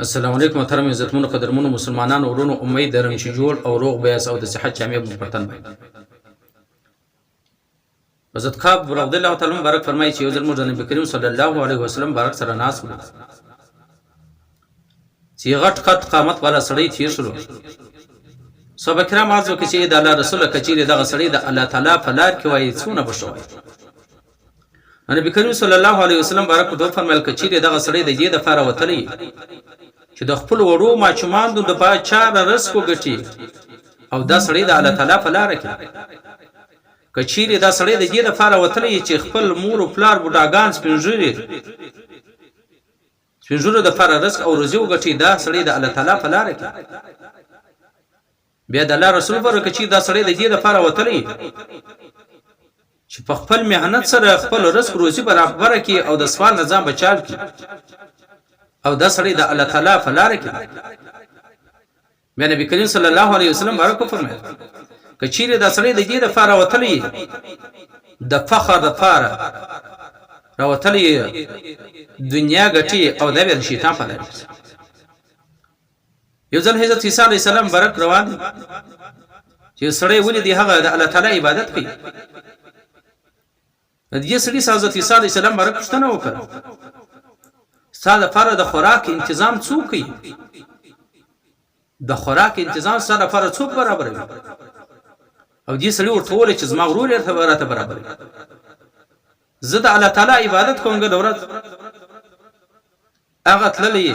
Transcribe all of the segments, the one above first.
السلام علیکم محترم عزتمنو قدرمنو مسلمانانو ورونو امید لرم چې جوړ او روغ به یاست او د صحت جامع به په تن وي. حضرت کعب رضی الله تعالی عنہ مبارک فرمایي چې یو ځل موږ د نبی کریم صلی الله علیه وسلم مبارک سره ناست وو چې غټ قد قامت والا سړی تیر شلو. صحابه کرام عرض وکړي چې د الله رسول کچېرې دغه سړی د الله تعالی په لار کې وایي څونه به ښه وایي. نبی کریم صلی الله علیه وسلم مبارک ورته وفرمیل کچېرې دغه سړی د دې دپاره وتلی چې د خپل وړو ماشومانو د باچا رزق وګټي او دا سړی د الله تعالی په لاره کې کچېرې دا سړی د دې دپاره وتلی چې خپل مور او پلار بوډاګان سپین ږیرو دپاره رزق او روزي وګټي دا سړی د الله تعالی په لاره کې. بیا د الله رسول فرمایي چې دا سړی د دې دپاره وتلی چې په خپل مهنت سره خپل رزق روزي برابر کړي او د سوال نظام بچال کړي او دا سړی د الله تعالی په لاره کې. بیا نبی کریم صلی الله علیه وسلم ورکو فرمایي که چیرې دا سړی د دې دپاره وتلی د فخر دپاره راوتلی دنیا ګټي او دا بیا د شیطان په لاره کې. یو ځل حضرت عیسی علیه السلام برک روان چې سړی ولیدي هغه د الله تعالی عبادت کوي. د دې سړي حضرت عیسی علیه السلام برک پوښتنه وکړه ستا دپاره د خوراک انتظام څوک کوي؟ د خوراک انتظام ستا دپاره څوک برابروي؟ او دې سړي ورته وویل چې زما ورور یې راته برابروي. زه د الله تعالی عبادت کوم ګډه ورځ هغه تللی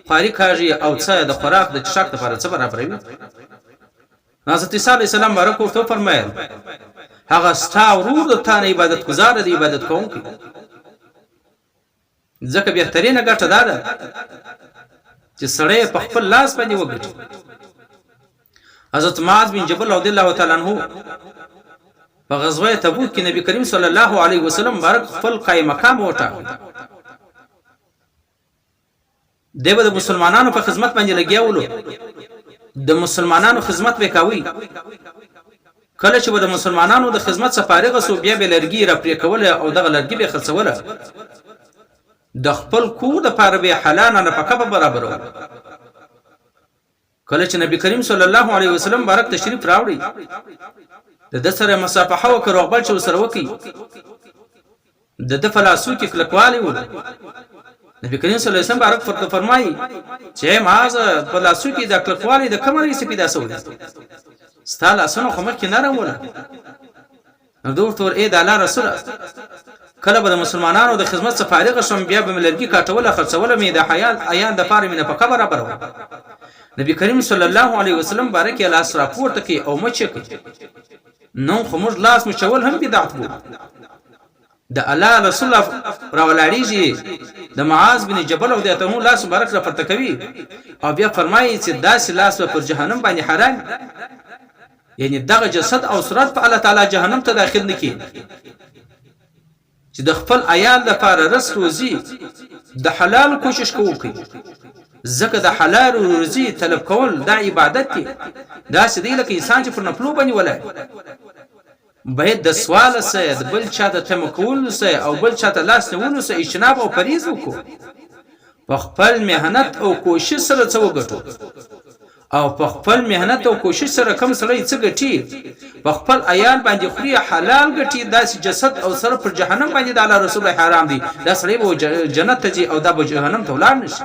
خواري کاږي او څه د خوراک د څښاک دپاره څه برابروي؟ حضرت عیسی علیه السلام بارک ورته وفرمیل هغه ستا ورور د تا نه عبادت ګزاره د عبادت کوونکی. ځکه بهترینه ګټه دا ده چې سړی په خپل لاس باندې وګټي. حضرت معاذ بن جبل رضی الله تعالی عنہ په غزوه تبوک کې نبی کریم صلی الله علیه وسلم مبارک خپل قائم مقام وټاکه. دیو د مسلمانانو په خدمت باندې لګیاولو د مسلمانانو خدمت وکاوي. کله چې د مسلمانانو د خدمت څخه فارغ سو بیا به لرګي را پرې کوله او دغه لرګي به خرڅوله د خپل کور د پاره به حلال نه پکه برابر. کله چې نبی کریم صلی الله علیه وسلم مبارک تشریف راوړي د سره مصافحه او کروغبل چې سره وکي د فلاسو کې کلکوالی و. نبی کریم صلی الله علیه وسلم مبارک فرمایي چې معاذ فلاسو کې د کلکوالی د کومه څه پیدا شوی ستاله اسنه خو مخکې نرم وله. نو دوتور اې د الله رسول کله به د مسلمانانو د خدمت څخه فارغ شوم بیا به ملګری کاټوله خرڅوله مې د حیات عیان د پاره مې په خبره برابر. نبی کریم صلی الله علیه وسلم بارک الله سره پورته کی او مچ کی نو خو موږ لاس مچول هم بدعت وو. د الله رسول راولاړیږي د معاذ بن جبل او د ته لاس مبارک را پورته کوي او بیا فرمایي چې داس لاس پر جهنم باندې حرام، یعنی دغه جسد او صورت په الله تعالی جهنم ته داخل نکي. چې د خپل عیال لپاره رزق روزي د حلال کوشش کوي. ځکه د حلال روزي طلب کول دا عبادت دی. دا سدی لکه انسان چې پر نفلو باندې ولای باید د سوال سره د بل چا ته تمکول سره او بل چا ته لاس نیول سره اجتناب او پرهیز وکړو. په خپل مهنت او کوشش سره څه وګټو او په خپل مهنت او کوشش سره کم سړی څه ګټي په خپل عیال باندې خوري حلال ګټي. داسې جسد او سره پر جهنم باندې د الله رسول حرام دي. دا سړی به جنت ته ځي او دا به جهنم ته ولاړ نشي.